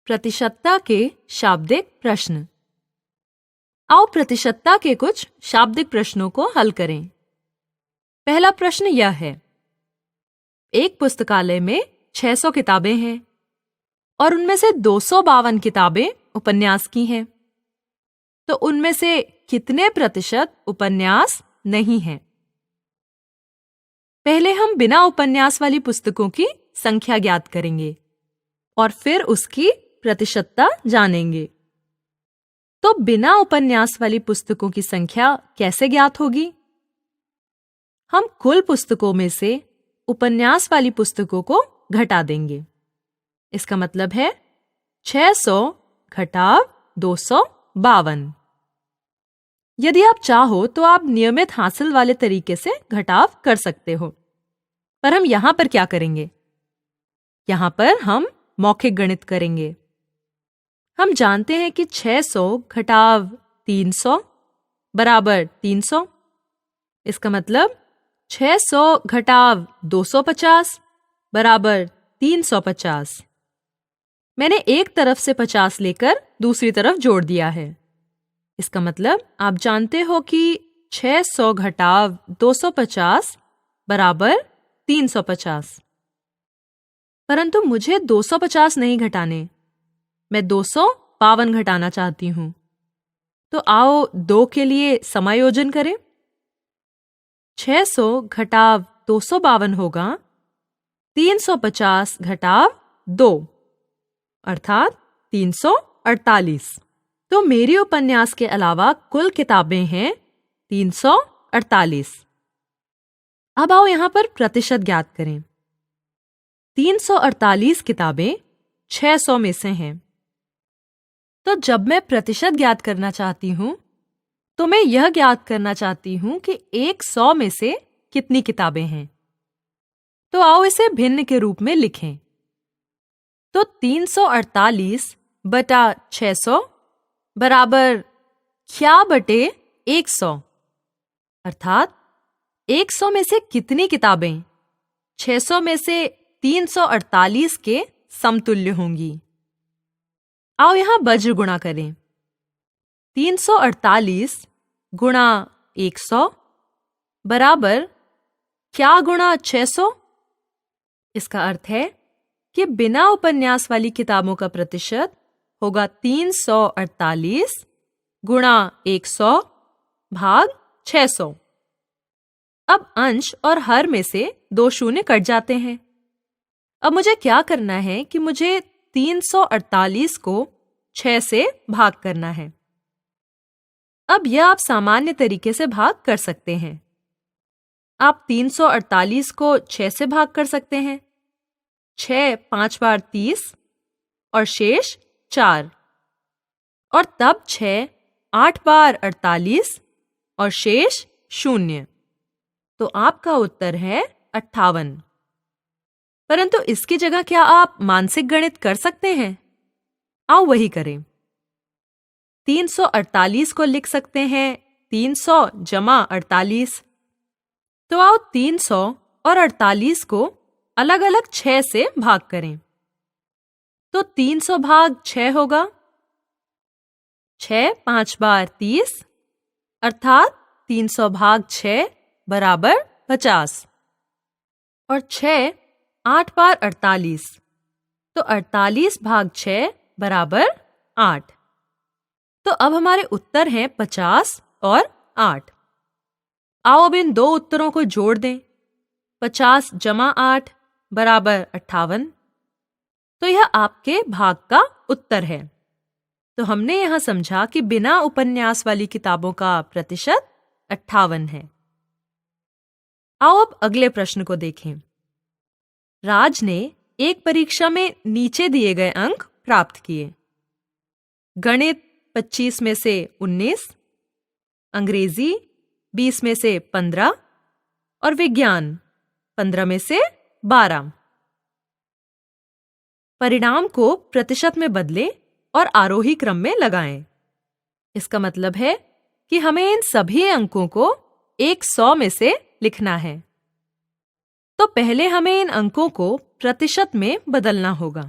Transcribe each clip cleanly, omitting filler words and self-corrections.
प्रतिशतता के शाब्दिक प्रश्न। आओ प्रतिशतता के कुछ शाब्दिक प्रश्नों को हल करें। पहला प्रश्न यह है, एक पुस्तकालय में 600 किताबें हैं और उनमें से 252 किताबें उपन्यास की हैं, तो उनमें से कितने प्रतिशत उपन्यास नहीं हैं? पहले हम बिना उपन्यास वाली पुस्तकों की संख्या ज्ञात करेंगे और फिर उसकी प्रतिशतता जानेंगे। तो बिना उपन्यास वाली पुस्तकों की संख्या कैसे ज्ञात होगी? हम कुल पुस्तकों में से उपन्यास वाली पुस्तकों को घटा देंगे। इसका मतलब है 600 घटाव 252। यदि आप चाहो तो आप नियमित हासिल वाले तरीके से घटाव कर सकते हो, पर हम यहां पर क्या करेंगे? यहां पर हम मौखिक गणित करेंगे। हम जानते हैं कि 600 घटाव 300 बराबर 300। इसका मतलब 600 घटाव 250 बराबर 350। मैंने एक तरफ से 50 लेकर दूसरी तरफ जोड़ दिया है। इसका मतलब आप जानते हो कि 600 घटाव 250 बराबर 350। परंतु मुझे 250 नहीं घटाने, मैं 252 घटाना चाहती हूं। तो आओ 2 के लिए समायोजन करें। 600 घटाव 252 होगा 350 घटाव 2 अर्थात 348। तो मेरी उपन्यास के अलावा कुल किताबें हैं 348। अब आओ यहां पर प्रतिशत ज्ञात करें। 348 किताबें 600 में से हैं। तो जब मैं प्रतिशत ज्ञात करना चाहती हूं तो मैं यह ज्ञात करना चाहती हूं कि 100 में से कितनी किताबें हैं। तो आओ इसे भिन्न के रूप में लिखें। तो 348 बटा 600 बराबर क्या बटे 100, अर्थात 100 में से कितनी किताबें 600 में से 348 के समतुल्य होंगी। आओ यहां वज्र गुणा करें। 348 गुणा 100 बराबर क्या गुणा 600। इसका अर्थ है कि बिना उपन्यास वाली किताबों का प्रतिशत होगा 348 गुणा 100 भाग 600। अब अंश और हर में से 2 शून्य कट जाते हैं। अब मुझे क्या करना है कि मुझे 348 को 6 से भाग करना है। अब यह आप सामान्य तरीके से भाग कर सकते हैं। आप 348 को 6 से भाग कर सकते हैं। 6 5 बार 30 और शेष 4, और तब 6 8 बार 48 और शेष 0। तो आपका उत्तर है 58। परंतु इसकी जगह क्या आप मानसिक गणित कर सकते हैं? आओ वही करें। 348 को लिख सकते हैं 300 जमा 48। तो आओ 300 और 48 को अलग अलग 6 से भाग करें। तो 300 भाग 6 होगा। 6 5 बार 30 अर्थात 300 भाग 6 बराबर 50, और 6 8 बार 48, तो 48 भाग 6 बराबर 8। तो अब हमारे उत्तर हैं 50 और 8। आओ अब इन 2 उत्तरों को जोड़ दें। 50 जमा 8 बराबर 58। तो यह आपके भाग का उत्तर है। तो हमने यहां समझा कि बिना उपन्यास वाली किताबों का प्रतिशत 58 है। आओ अब अगले प्रश्न को देखें। राज ने एक परीक्षा में नीचे दिए गए अंक प्राप्त किए। गणित 25 में से 19, अंग्रेजी 20 में से 15 और विज्ञान 15 में से 12। परिणाम को प्रतिशत में बदलें और आरोही क्रम में लगाएं। इसका मतलब है कि हमें इन सभी अंकों को 100 में से लिखना है। तो पहले हमें इन अंकों को प्रतिशत में बदलना होगा।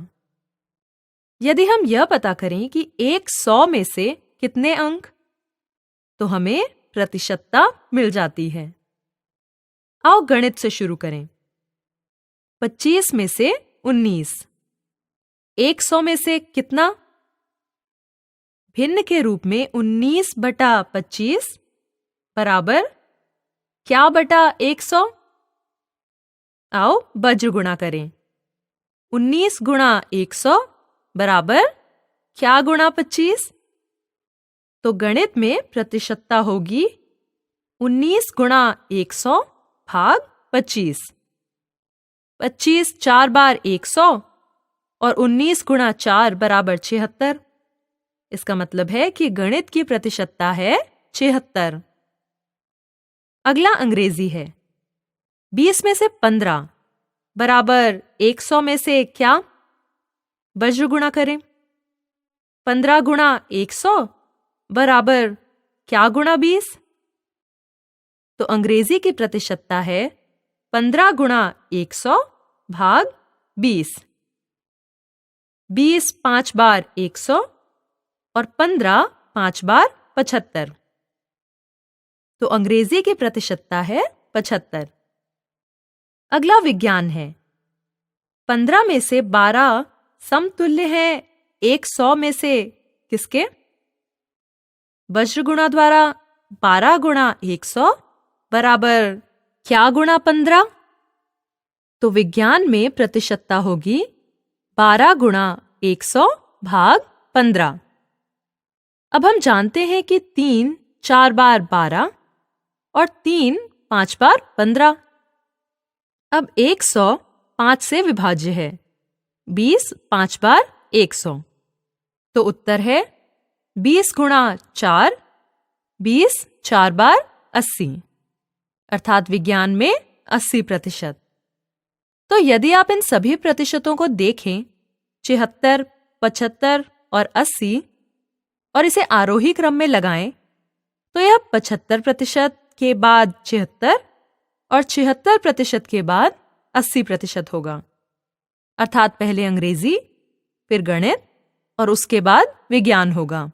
यदि हम यह पता करें कि 100 में से कितने अंक, तो हमें प्रतिशतता मिल जाती है। आओ गणित से शुरू करें। 25 में से 19, 100 में से कितना? भिन्न के रूप में 19/25 बराबर क्या बटा 100? आओ वज्र गुणा करें। 19 गुणा 100 बराबर क्या गुणा 25? तो गणित में प्रतिशतता होगी 19 गुणा 100 भाग 25। 25 4 बार 100 और 19 गुणा 4 बराबर 76। इसका मतलब है कि गणित की प्रतिशतता है 76। अगला अंग्रेजी है। 20 में से 15 बराबर 100 में से क्या? वज्र गुणा करें। 15 गुणा 100 बराबर क्या गुणा 20? तो अंग्रेजी की प्रतिशतता है 15 गुणा 100 भाग 20। 20 5 बार 100 और 15 5 बार 75। तो अंग्रेजी की प्रतिशतता है 75। अगला विज्ञान है। 15 में से 12 समतुल्य है 100 में से किसके? वज्र गुणा द्वारा 12 गुणा 100 बराबर क्या गुणा 15? तो विज्ञान में प्रतिशतता होगी 12 गुणा 100 भाग 15। अब हम जानते हैं कि 3 4 बार 12 और 3 5 बार 15। अब 100 5 से विभाज्य है। 20 5 बार 100। तो उत्तर है 20 गुणा 4, 20 4 बार 80, अर्थात विज्ञान में 80%। तो यदि आप इन सभी प्रतिशतों को देखें, 76, 75 और 80, और इसे आरोही क्रम में लगाएं, तो यह 75% के बाद 76 और 76% के बाद 80% होगा। अर्थात पहले अंग्रेजी, फिर गणित और उसके बाद विज्ञान होगा।